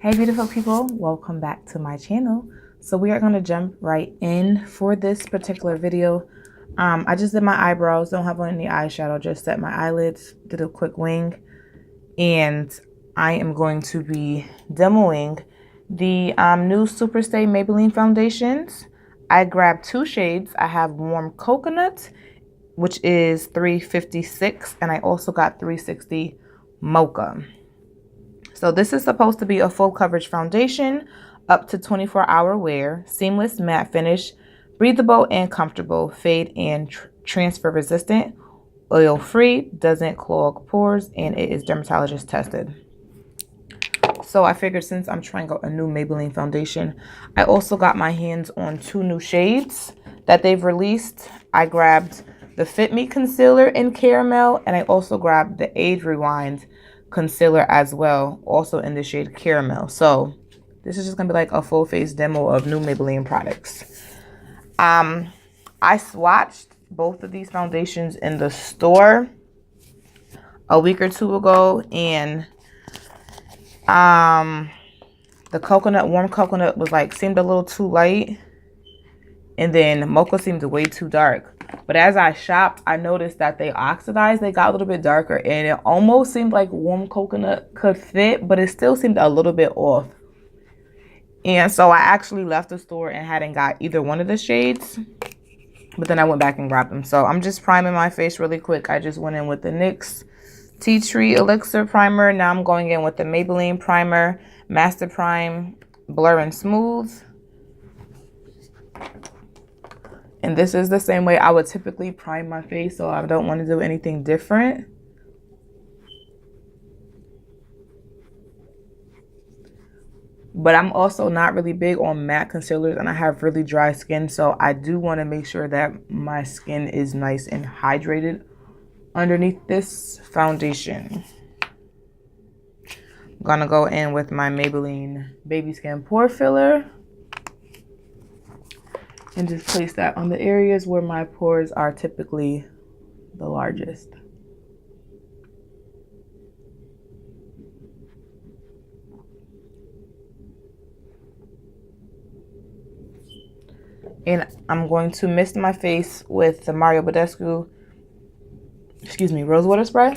Hey beautiful people, welcome back to my channel. So we are going to jump right in for this particular video. I just did my eyebrows, don't have on any eyeshadow, just set my eyelids, did a quick wing, and I am going to be demoing the new Superstay Maybelline foundations. I grabbed two shades. I have Warm Coconut, which is 356, and I also got 360 Mocha. So this is supposed to be a full coverage foundation, up to 24-hour wear, seamless matte finish, breathable and comfortable, fade and transfer resistant, oil free, doesn't clog pores, and it is dermatologist tested. So I figured since I'm trying out a new Maybelline foundation, I also got my hands on two new shades that they've released. I grabbed the Fit Me Concealer in Caramel, and I also grabbed the Age Rewind concealer as well, also in the shade Caramel. So this is just gonna be like a full face demo of new Maybelline products. I swatched both of these foundations in the store a week or two ago, and the warm coconut was like seemed a little too light, and then Mocha seemed way too dark. But as I shopped, I noticed that they oxidized. They got a little bit darker, and it almost seemed like Warm Coconut could fit, but it still seemed a little bit off. And so I actually left the store and hadn't got either one of the shades, but then I went back and grabbed them. So I'm just priming my face really quick. I just went in with the NYX Tea Tree Elixir Primer. Now I'm going in with the Maybelline Primer, Master Prime, Blur and Smooth. And this is the same way I would typically prime my face, so I don't want to do anything different. But I'm also not really big on matte concealers, and I have really dry skin, so I do want to make sure that my skin is nice and hydrated underneath this foundation. I'm gonna go in with my Maybelline Baby Skin Pore Filler and just place that on the areas where my pores are typically the largest. And I'm going to mist my face with the Badescu, Rosewater spray.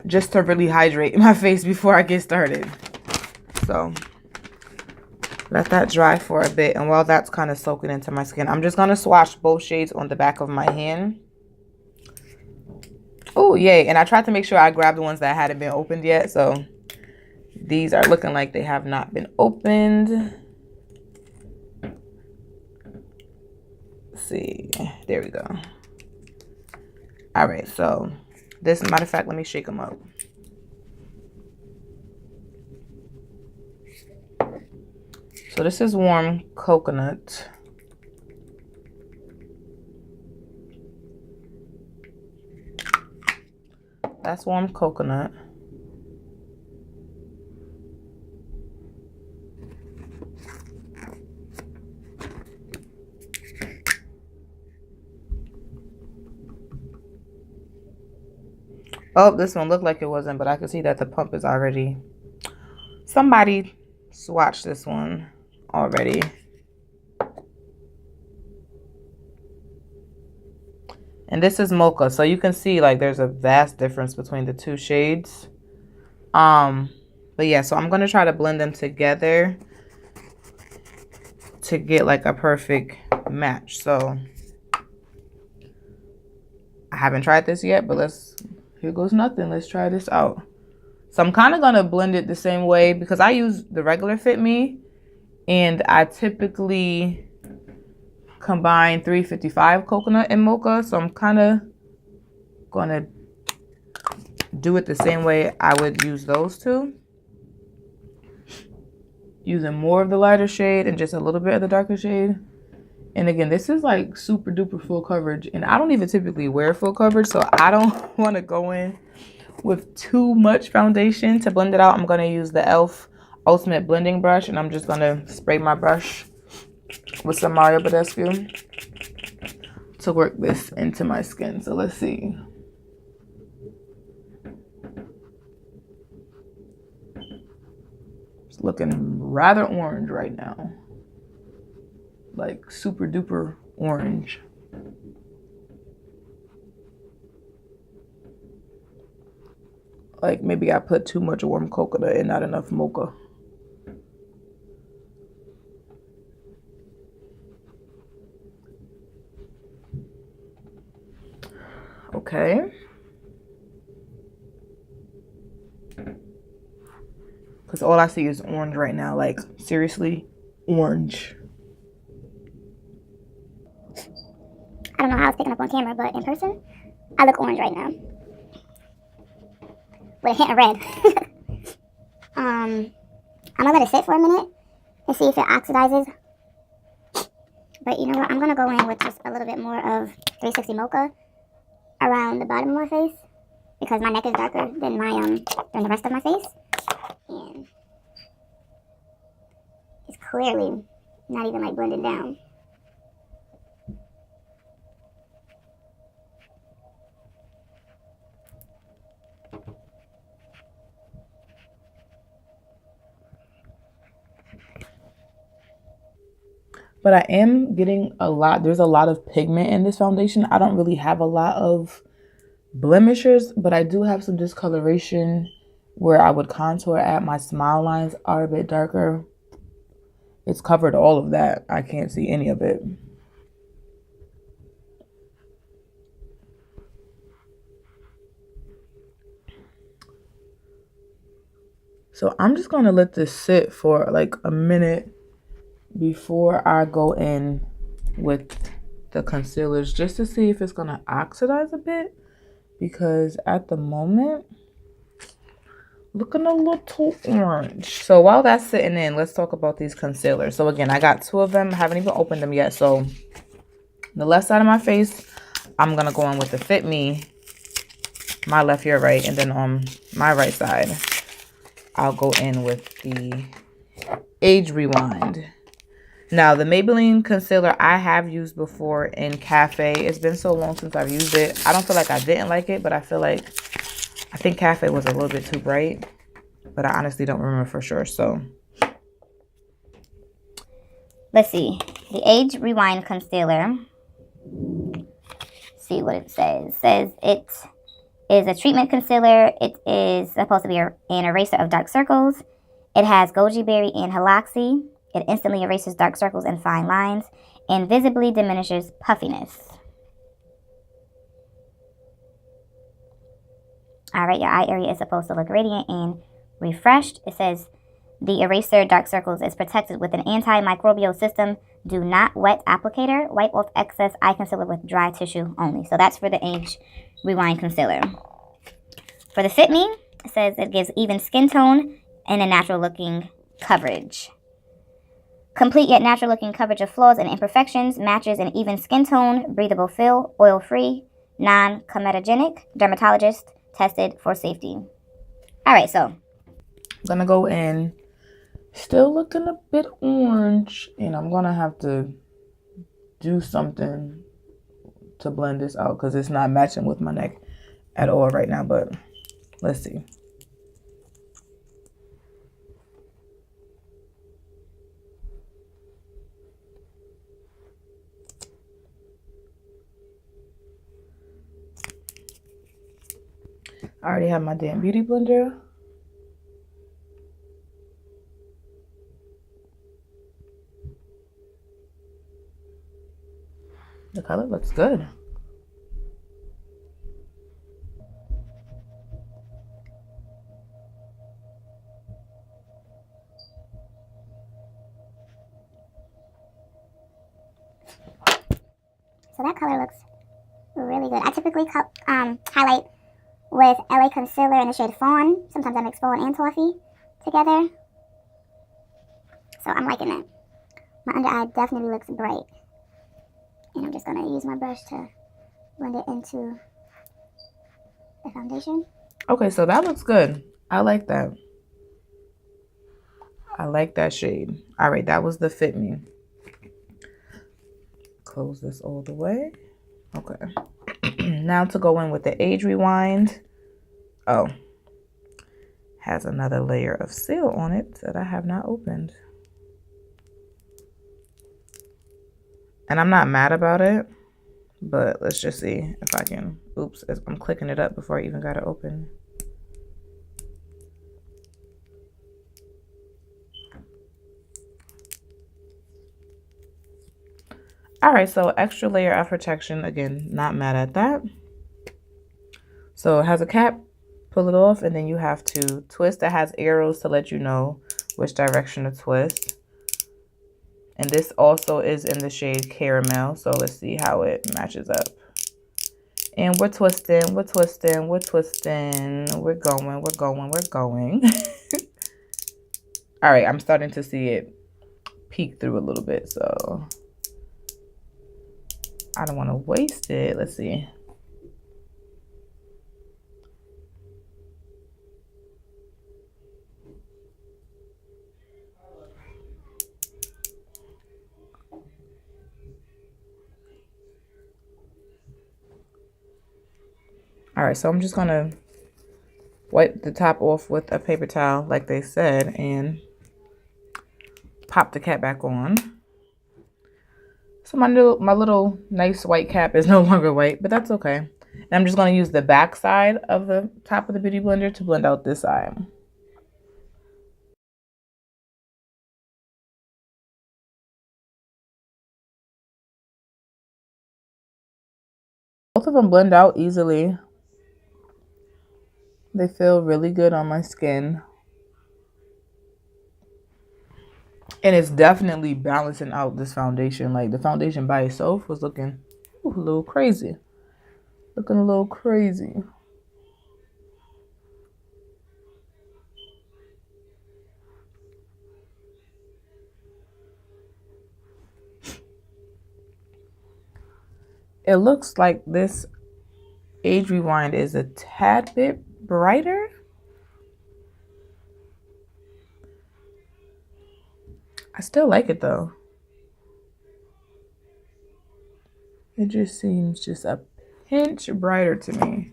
Just to really hydrate my face before I get started. So let that dry for a bit, and while that's kind of soaking into my skin, I'm just gonna swatch both shades on the back of my hand. Oh yay, and I tried to make sure I grabbed the ones that hadn't been opened yet, so these are looking like they have not been opened. Let's see, there we go. All right, so this, matter of fact, let me shake them up. So this is Warm Coconut. That's Warm Coconut. Oh, this one looked like it wasn't, but I can see that the pump is already... Somebody swatched this one already. And this is Mocha, so you can see like there's a vast difference between the two shades. But yeah, so I'm gonna try to blend them together to get like a perfect match. So I haven't tried this yet, but here goes nothing. Let's try this out. So I'm kind of gonna blend it the same way because I use the regular Fit Me, and I typically combine 355 coconut and mocha. So I'm kind of gonna do it the same way I would use those two. Using more of the lighter shade and just a little bit of the darker shade. And again, this is like super duper full coverage, and I don't even typically wear full coverage, so I don't want to go in with too much foundation to blend it out. I'm going to use the e.l.f. Ultimate Blending Brush, and I'm just going to spray my brush with some Badescu to work this into my skin. So let's see. It's looking rather orange right now. Like super duper orange. Like maybe I put too much warm coconut and not enough mocha. Okay. Because all I see is orange right now. Like, seriously, orange. I don't know how it's picking up on camera, but in person, I look orange right now. With a hint of red. I'm going to let it sit for a minute and see if it oxidizes. But you know what? I'm going to go in with just a little bit more of 360 Mocha around the bottom of my face, because my neck is darker than the rest of my face. And it's clearly not even like blended down. But I am getting there's a lot of pigment in this foundation. I don't really have a lot of blemishes, but I do have some discoloration where I would contour at. My smile lines are a bit darker. It's covered all of that. I can't see any of it. So I'm just going to let this sit for like a minute before I go in with the concealers, just to see if it's going to oxidize a bit, because at the moment looking a little orange. So while that's sitting in, let's talk about these concealers. So again, I got 2 of them. I haven't even opened them yet. So the left side of my face, I'm going to go in with the Fit Me, my left, your right. And then on my right side, I'll go in with the Age Rewind. Now, the Maybelline Concealer I have used before in Cafe. It's been so long since I've used it. I don't feel like I didn't like it, but I think Cafe was a little bit too bright. But I honestly don't remember for sure, so. Let's see. The Age Rewind Concealer. See what it says. It says it is a treatment concealer. It is supposed to be an eraser of dark circles. It has goji berry and haloxy. It instantly erases dark circles and fine lines, and visibly diminishes puffiness. All right, your eye area is supposed to look radiant and refreshed. It says the eraser dark circles is protected with an antimicrobial system. Do not wet applicator. Wipe off excess eye concealer with dry tissue only. So that's for the Age Rewind Concealer. For the Fit Me, it says it gives even skin tone and a natural looking coverage. Complete yet natural looking coverage of flaws and imperfections, matches an even skin tone, breathable feel, oil free, non-comedogenic, dermatologist tested for safety. All right, so I'm gonna go in, still looking a bit orange, and I'm gonna have to do something to blend this out because it's not matching with my neck at all right now, but let's see. I already have my damn beauty blender. The color looks good. So that color looks really good. I typically highlight with LA Concealer in the shade Fawn. Sometimes I mix Fawn and Toffee together. So I'm liking that. My under eye definitely looks bright. And I'm just going to use my brush to blend it into the foundation. Okay, so that looks good. I like that. I like that shade. All right, that was the Fit Me. Close this all the way. Okay. Now to go in with the Age Rewind. Oh. has another layer of seal on it that I have not opened. And I'm not mad about it, but let's just see if I can, oops, I'm clicking it up before I even got it open. All right, so extra layer of protection. Again, not mad at that. So it has a cap, pull it off, and then you have to twist. It has arrows to let you know which direction to twist. And this also is in the shade Caramel, so let's see how it matches up. And we're twisting, we're twisting, we're twisting, we're going, we're going, we're going. All right, I'm starting to see it peek through a little bit, so I don't want to waste it. Let's see. All right, so I'm just gonna wipe the top off with a paper towel like they said and pop the cap back on. So my little nice white cap is no longer white, but that's okay. And I'm just gonna use the back side of the top of the Beauty Blender to blend out this side. Both of them blend out easily. They feel really good on my skin. And it's definitely balancing out this foundation. Like the foundation by itself was looking a little crazy. Looking a little crazy. It looks like this Age Rewind is a tad bit brighter. I still like it though. It just seems just a pinch brighter to me.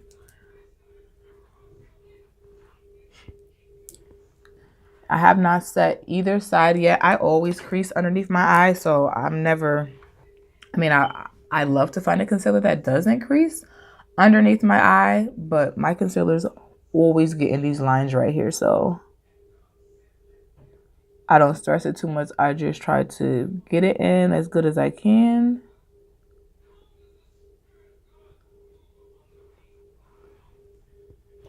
I have not set either side yet. I always crease underneath my eye, so I'm never, I love to find a concealer that doesn't crease underneath my eye, but my concealers always get in these lines right here, so I don't stress it too much. I just try to get it in as good as I can.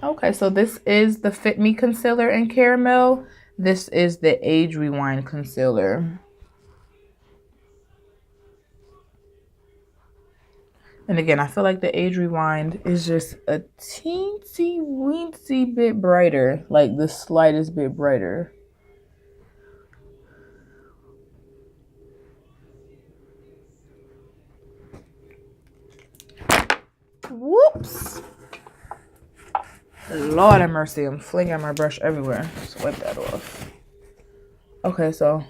Okay, so this is the Fit Me Concealer in Caramel. This is the Age Rewind Concealer. And again, I feel like the Age Rewind is just a teensy weensy bit brighter, like the slightest bit brighter. Whoops. Lord have mercy, I'm flinging my brush everywhere. Just wipe that off. Okay, so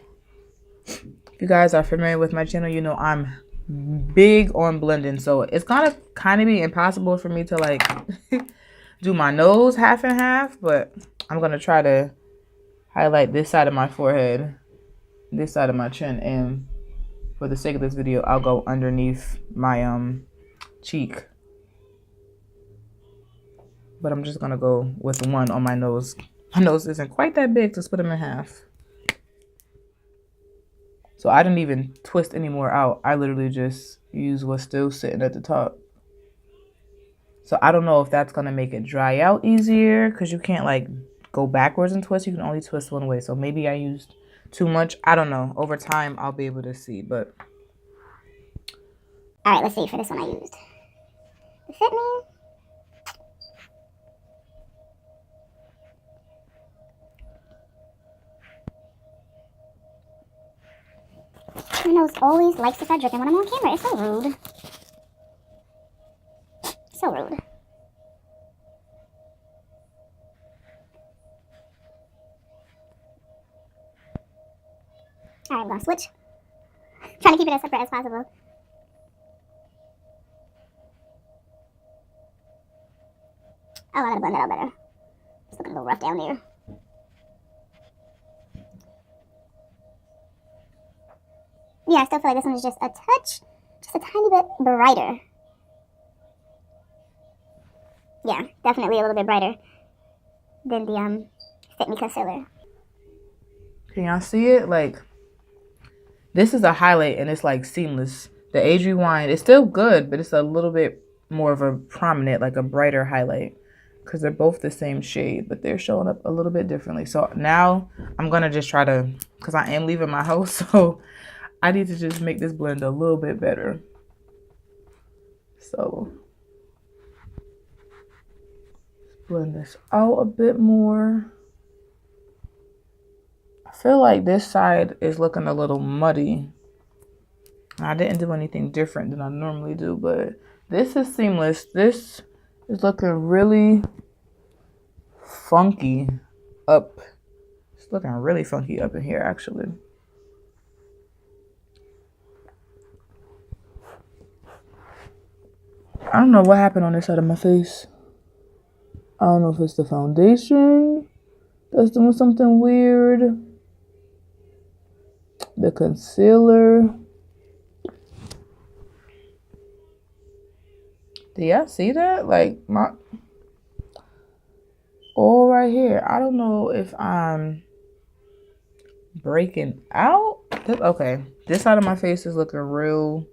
if you guys are familiar with my channel, you know I'm big on blending. So it's gonna kind of be impossible for me to like do my nose half and half, but I'm gonna try to highlight this side of my forehead, this side of my chin, and for the sake of this video, I'll go underneath my cheek. But I'm just gonna go with one on my nose. My nose isn't quite that big to split them in half. So I didn't even twist any more out. I literally just use what's still sitting at the top. So I don't know if that's gonna make it dry out easier because you can't like go backwards and twist. You can only twist one way. So maybe I used too much. I don't know. Over time, I'll be able to see, but. All right, let's see. For this one I used the Fit Me. My nose always likes to start dripping when I'm on camera. It's so rude. So rude. Alright, I'm gonna switch. Trying to keep it as separate as possible. Oh, I gotta blend it out better. It's looking a little rough down there. Yeah, I still feel like this one is just a touch, just a tiny bit brighter. Yeah, definitely a little bit brighter than the Fit Me Concealer. Can y'all see it? Like, this is a highlight and it's like seamless. The Age Rewind is still good, but it's a little bit more of a prominent, like a brighter highlight, because they're both the same shade, but they're showing up a little bit differently. So now I'm going to just try to, because I am leaving my house, so I need to just make this blend a little bit better. So blend this out a bit more. I feel like this side is looking a little muddy. I didn't do anything different than I normally do, but this is seamless. This is looking really funky up. It's looking really funky up in here, actually. I don't know what happened on this side of my face. I don't know if it's the foundation that's doing something weird. The concealer. Do y'all see that? Like, my all right here. I don't know if I'm breaking out. Okay, this side of my face is looking real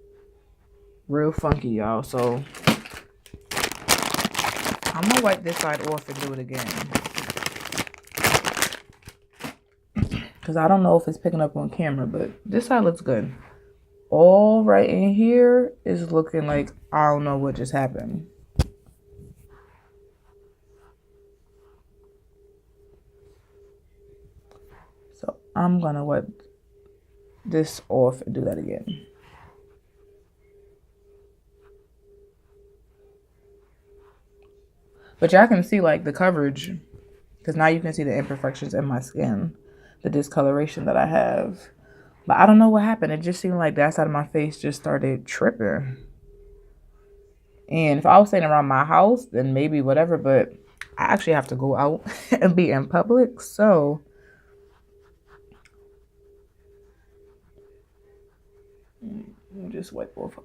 funky, y'all. So I'm gonna wipe this side off and do it again, because I don't know if it's picking up on camera, but this side looks good. All right in here is looking like I don't know what just happened. So I'm gonna wipe this off and do that again. But y'all can see like the coverage, because now you can see the imperfections in my skin, the discoloration that I have. But I don't know what happened. It just seemed like that side of my face just started tripping. And if I was staying around my house, then maybe whatever, but I actually have to go out and be in public, so let me just wipe off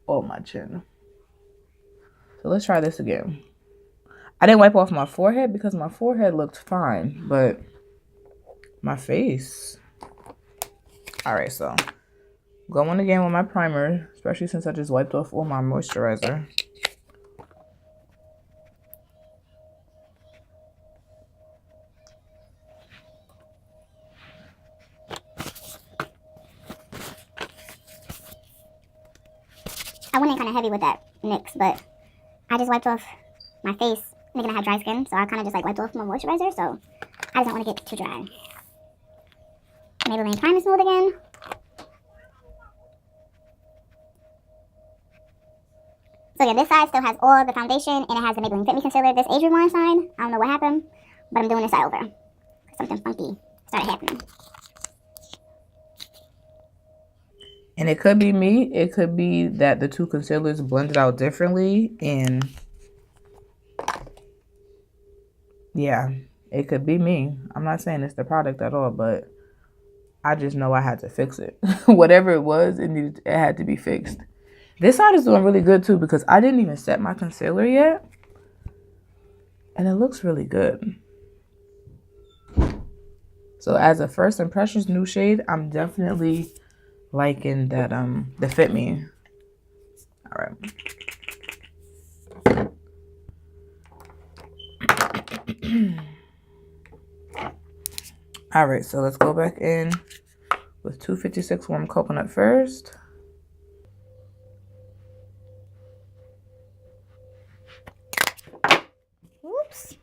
all my chin. So let's try this again. I didn't wipe off my forehead because my forehead looked fine, but my face. All right, so going again with my primer, especially since I just wiped off all my moisturizer. I went in kind of heavy with that mix, but I just wiped off my face, thinking I had dry skin, so I kind of just like wiped off my moisturizer, so I just don't want to get too dry. Maybelline Primer Smooth again. So yeah, this side still has all the foundation, and it has the Maybelline Fit Me Concealer. This Age Rewind side, I don't know what happened, but I'm doing this side over. Something funky started happening. And it could be me. It could be that the two concealers blended out differently. And yeah, it could be me. I'm not saying it's the product at all, but I just know I had to fix it. Whatever it was, it had to be fixed. This side is doing really good too, because I didn't even set my concealer yet. And it looks really good. So as a first impressions new shade, I'm definitely liking that the Fit Me. All right. All right, so let's go back in with 256 warm coconut first. Oops.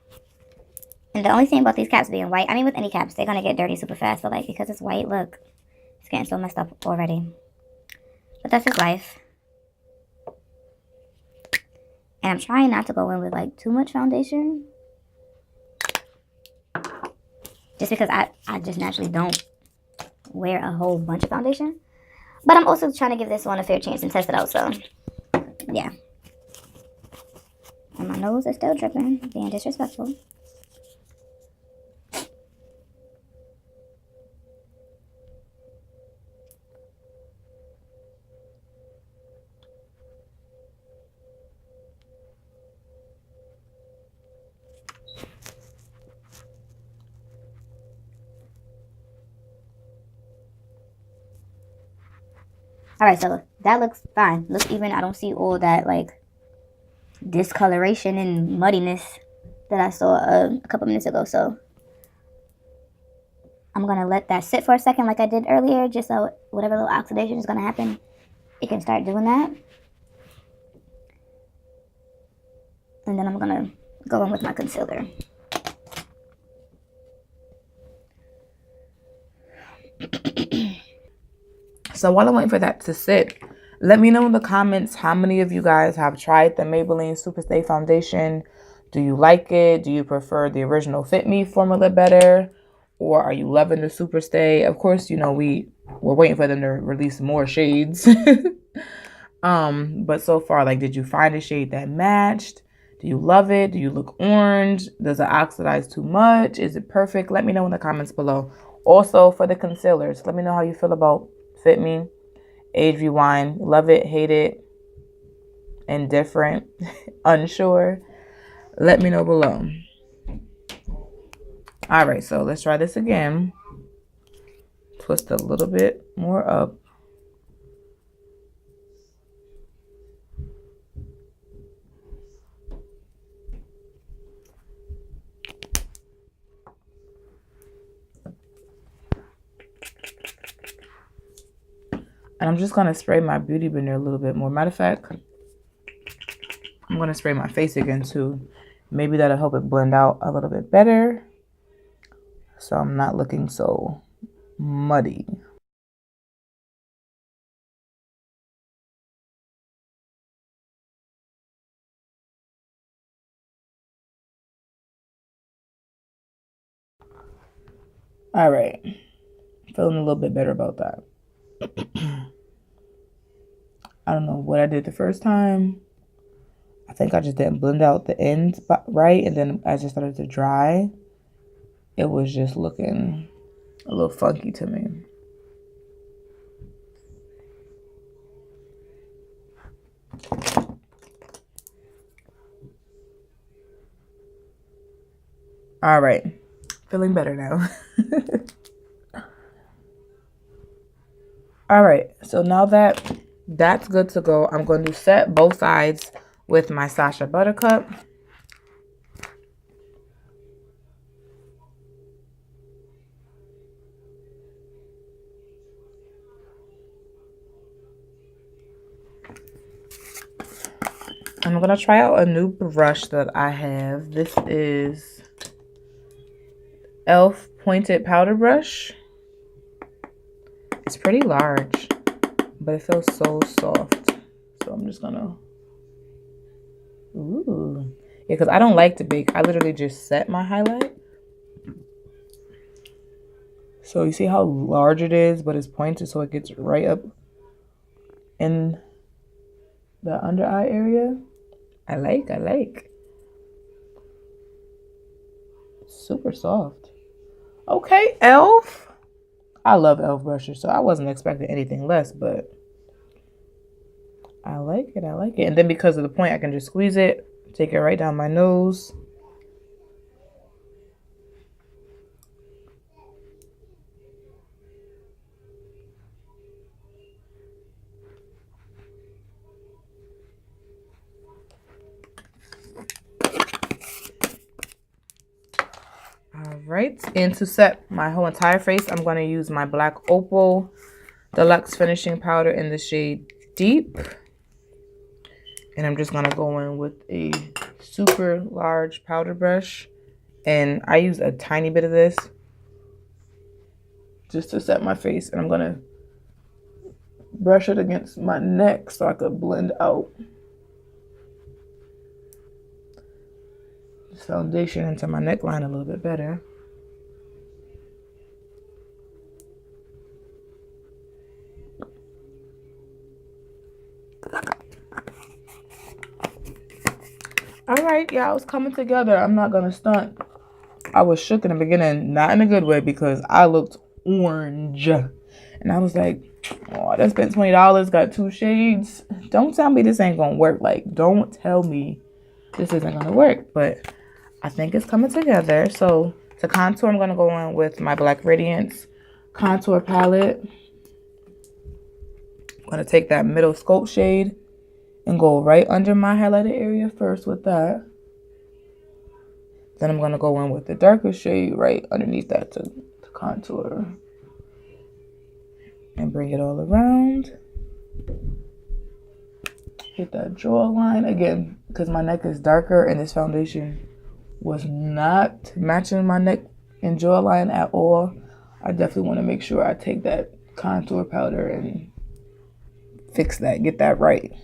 And the only thing about these caps being white, I mean with any caps, they're gonna get dirty super fast, but like because it's white, look, it's getting so messed up already. But that's just life. And I'm trying not to go in with like too much foundation, just because I just naturally don't wear a whole bunch of foundation. But I'm also trying to give this one a fair chance and test it out, so yeah. And my nose is still dripping, being disrespectful. All right, so that looks fine. Looks even. I don't see all that like discoloration and muddiness that I saw a couple minutes ago. So I'm going to let that sit for a second like I did earlier, just so whatever little oxidation is going to happen, it can start doing that. And then I'm going to go in with my concealer. So while I'm waiting for that to sit, let me know in the comments how many of you guys have tried the Maybelline Superstay Foundation. Do you like it? Do you prefer the original Fit Me formula better? Or are you loving the Superstay? Of course, you know, we're waiting for them to release more shades. But so far, like, did you find a shade that matched? Do you love it? Do you look orange? Does it oxidize too much? Is it perfect? Let me know in the comments below. Also, for the concealers, let me know how you feel about Fit Me, Age Rewind. Love it, hate it, indifferent, unsure. Let me know below. All right, so let's try this again. Twist a little bit more up. And I'm just going to spray my Beauty Blender a little bit more. Matter of fact, I'm going to spray my face again too. Maybe that'll help it blend out a little bit better, so I'm not looking so muddy. All right. Feeling a little bit better about that. I don't know what I did the first time. I think I just didn't blend out the ends right, and then as it started to dry, it was just looking a little funky to me. All right, feeling better now. All right, so now that that's good to go, I'm going to set both sides with my Sacha Buttercup. I'm going to try out a new brush that I have. This is e.l.f. Pointed Powder Brush. It's pretty large, but it feels so soft. So I'm just going to... Ooh. Yeah, because I don't like to bake. I literally just set my highlight. So you see how large it is, but it's pointed so it gets right up in the under eye area. I like. Super soft. Okay, e.l.f. I love e.l.f. brushes, so I wasn't expecting anything less, but I like it. And then because of the point, I can just squeeze it, take it right down my nose. All right, and to set my whole entire face, I'm going to use my Black Opal Deluxe Finishing Powder in the shade Deep. And I'm just going to go in with a super large powder brush. And I use a tiny bit of this just to set my face. And I'm going to brush it against my neck so I could blend out this foundation into my neckline a little bit better. All right, yeah, it's coming together. I'm not gonna stunt. I was shook in the beginning, not in a good way, because I looked orange. And I was like, oh, I spent $20, got 2 shades. Don't tell me this ain't gonna work. Like, don't tell me this isn't gonna work. But I think it's coming together. So to contour, I'm gonna go in with my Black Radiance contour palette I'm going to take that middle scope shade and go right under my highlighted area first with that. Then I'm going to go in with the darker shade right underneath that to contour. And bring it all around. Hit that jawline again, because my neck is darker and this foundation was not matching my neck and jawline at all. I definitely want to make sure I take that contour powder and fix that, get that right.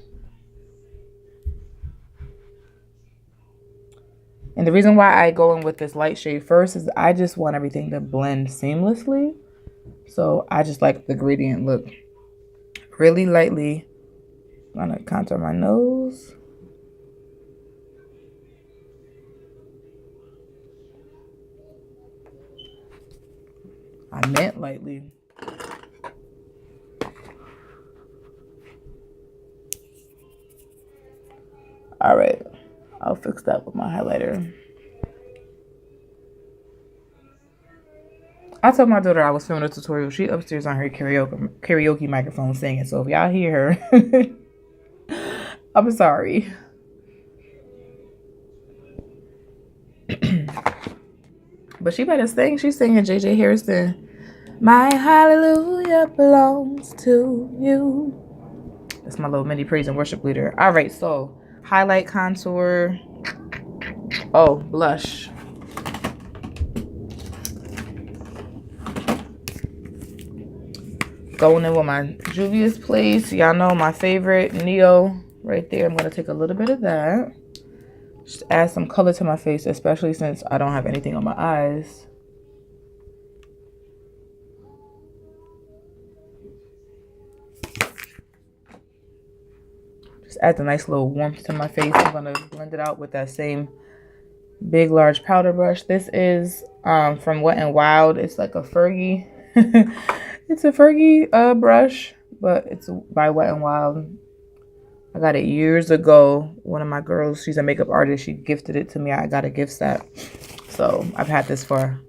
And the reason why I go in with this light shade first is I just want everything to blend seamlessly. So I just like the gradient look. Really lightly, I'm gonna contour my nose. I meant lightly. All right, I'll fix that with my highlighter. I told my daughter I was filming a tutorial. She upstairs on her karaoke microphone singing. So if y'all hear her, I'm sorry. But she better sing. She's singing JJ Harrison. My hallelujah belongs to you. That's my little mini praise and worship leader. All right, so highlight, contour. Oh, blush. Going in with my Juvia's Place. Y'all know my favorite, Neo, right there. I'm going to take a little bit of that. Just add some color to my face, especially since I don't have anything on my eyes. Just add a nice little warmth to my face. I'm going to blend it out with that same big, large powder brush. This is from Wet n Wild. It's like a Fergie. It's a Fergie brush, but it's by Wet n Wild. I got it years ago. One of my girls, she's a makeup artist. She gifted it to me. I got a gift set. So I've had this for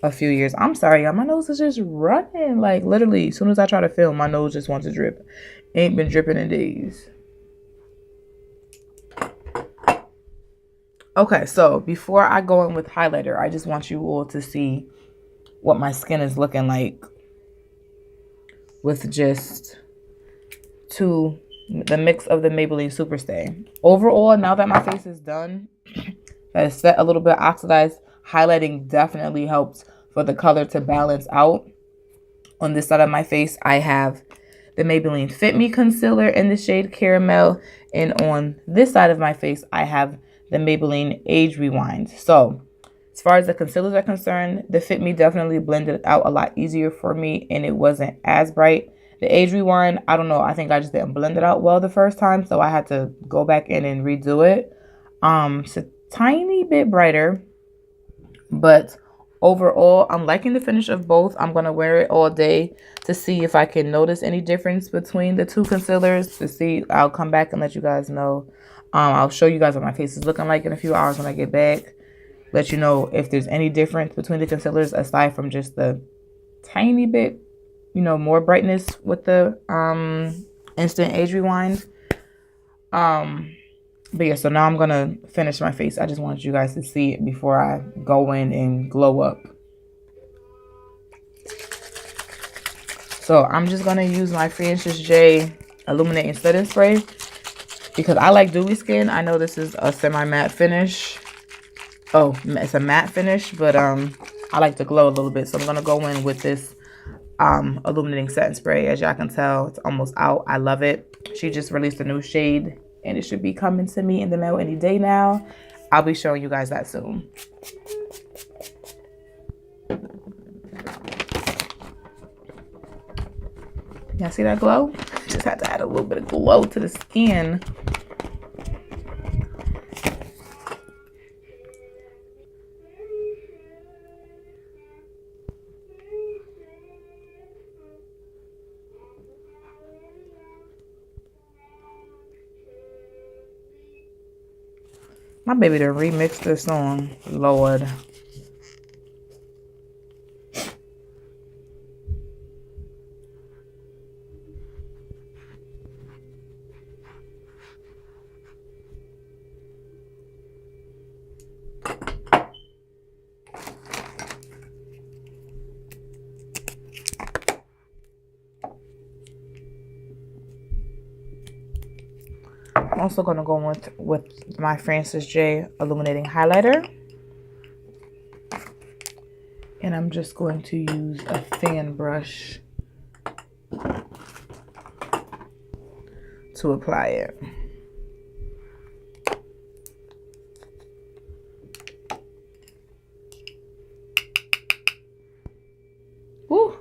a few years. I'm sorry, y'all. My nose is just running. Like literally, as soon as I try to film, my nose just wants to drip. Ain't been dripping in days. Okay, so before I go in with highlighter, I just want you all to see what my skin is looking like with just the mix of the Maybelline Superstay. Overall, now that my face is done, that is set a little bit oxidized, highlighting definitely helps for the color to balance out. On this side of my face, I have the Maybelline Fit Me Concealer in the shade Caramel. And on this side of my face, I have the Maybelline Age Rewind. So as far as the concealers are concerned, the Fit Me definitely blended out a lot easier for me and it wasn't as bright. The Age Rewind, I don't know, I think I just didn't blend it out well the first time, so I had to go back in and redo it. It's a tiny bit brighter, but overall, I'm liking the finish of both. I'm going to wear it all day to see if I can notice any difference between the two concealers. To see, I'll come back and let you guys know. I'll show you guys what my face is looking like in a few hours when I get back. Let you know if there's any difference between the concealers aside from just the tiny bit, you know, more brightness with the instant age rewind. But yeah, so now I'm gonna finish my face. I just wanted you guys to see it before I go in and glow up. So I'm just gonna use my Francis J Illuminating Setting Spray because I like dewy skin. I know this is a semi-matte finish. Oh, it's a matte finish, but I like to glow a little bit. So I'm gonna go in with this Illuminating Setting Spray. As y'all can tell, it's almost out. I love it. She just released a new shade and it should be coming to me in the mail any day now. I'll be showing you guys that soon. Y'all see that glow? Just had to add a little bit of glow to the skin. My baby done remixed this song. Lord. also going to go with my Francis J Illuminating Highlighter. And I'm just going to use a fan brush to apply it. Woo!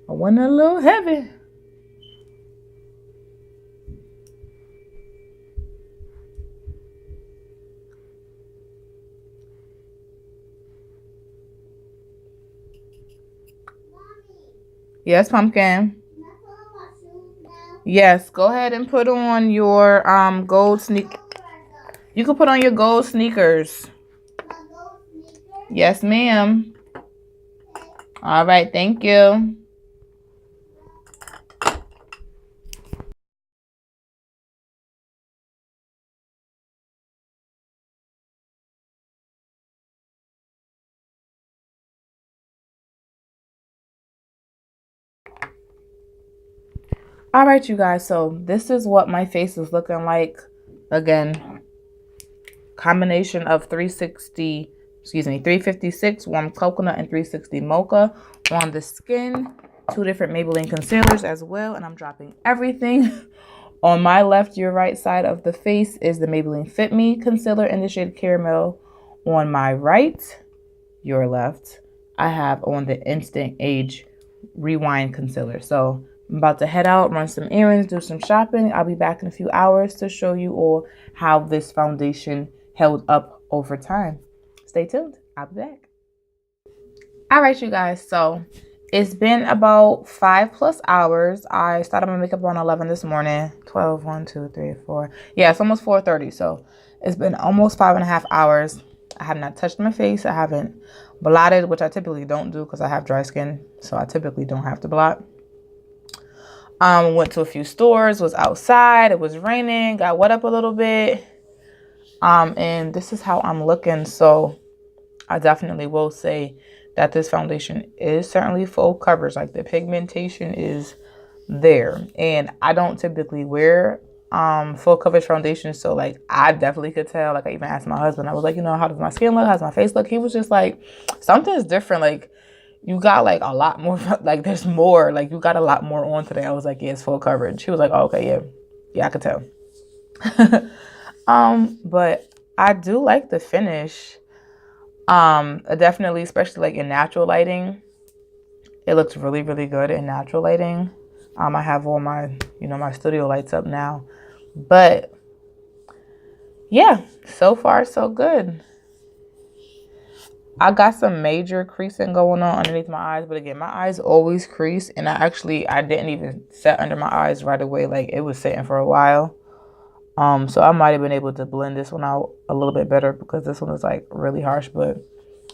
I went a little heavy. Yes, Pumpkin. Yes, go ahead and put on your gold sneak. You can put on your gold sneakers. Yes, ma'am. All right, thank you. All right, you guys, so this is what my face is looking like. Again, combination of 356 warm coconut and 360 mocha on the skin. 2 different Maybelline concealers as well, and I'm dropping everything. On my left, your right side of the face is the Maybelline Fit Me Concealer in the shade Caramel. On my right, your left, I have on the Instant Age Rewind Concealer. So I'm about to head out, run some errands, do some shopping. I'll be back in a few hours to show you all how this foundation held up over time. Stay tuned. I'll be back. All right, you guys. So it's been about 5+ hours. I started my makeup around 11 this morning. 12, 1, 2, 3, 4. Yeah, it's almost 4:30. So it's been almost 5.5 hours. I have not touched my face. I haven't blotted, which I typically don't do because I have dry skin. So I typically don't have to blot. Went to a few stores, was outside, it was raining, got wet up a little bit. And this is how I'm looking. So I definitely will say that this foundation is certainly full coverage. Like the pigmentation is there. And I don't typically wear full coverage foundation. So like I definitely could tell. Like I even asked my husband, I was like, you know, how does my skin look? How's my face look? He was just like, something's different. Like you got like a lot more, like there's more, like you got a lot more on today. I was like, yeah, it's full coverage. He was like, oh, okay, yeah, I could tell. But I do like the finish. Definitely, especially like in natural lighting, it looks really, really good in natural lighting. I have all my, my studio lights up now, but yeah, so far so good. I got some major creasing going on underneath my eyes, but again, my eyes always crease, and I didn't even set under my eyes right away. Like it was sitting for a while. So I might have been able to blend this one out a little bit better because this one is like really harsh, but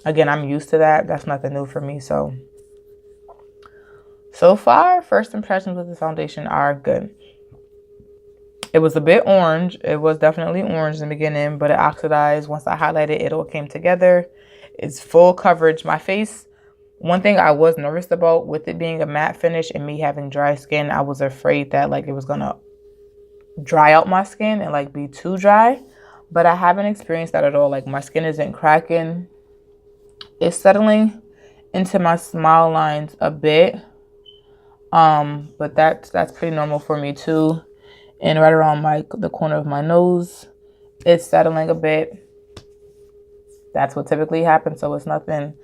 again, I'm used to that. That's nothing new for me. So far, first impressions with the foundation are good. It was a bit orange. It was definitely orange in the beginning, but it oxidized. Once I highlighted, it all came together. It's full coverage. My face, one thing I was nervous about with it being a matte finish and me having dry skin, I was afraid that like it was gonna dry out my skin and like be too dry, but I haven't experienced that at all. Like my skin isn't cracking. It's settling into my smile lines a bit, but that's pretty normal for me too. And right around the corner of my nose, it's settling a bit. That's what typically happens, so it's nothing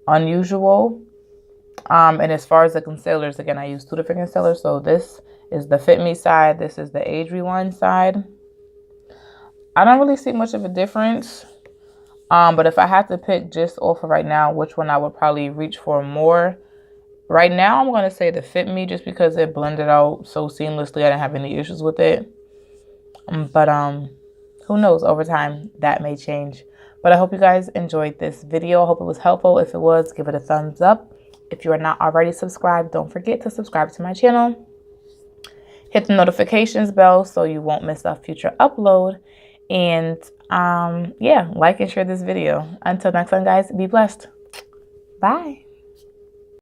unusual. And as far as the concealers, again, I use 2 different concealers. So this is the Fit Me side. This is the Age Rewind side. I don't really see much of a difference. But if I had to pick just off of right now, which one I would probably reach for more. Right now, I'm going to say the Fit Me just because it blended out so seamlessly. I didn't have any issues with it. But who knows? Over time, that may change. But I hope you guys enjoyed this video. I hope it was helpful. If it was, give it a thumbs up. If you are not already subscribed, don't forget to subscribe to my channel. Hit the notifications bell so you won't miss a future upload. And yeah, like and share this video. Until next time, guys, be blessed. Bye.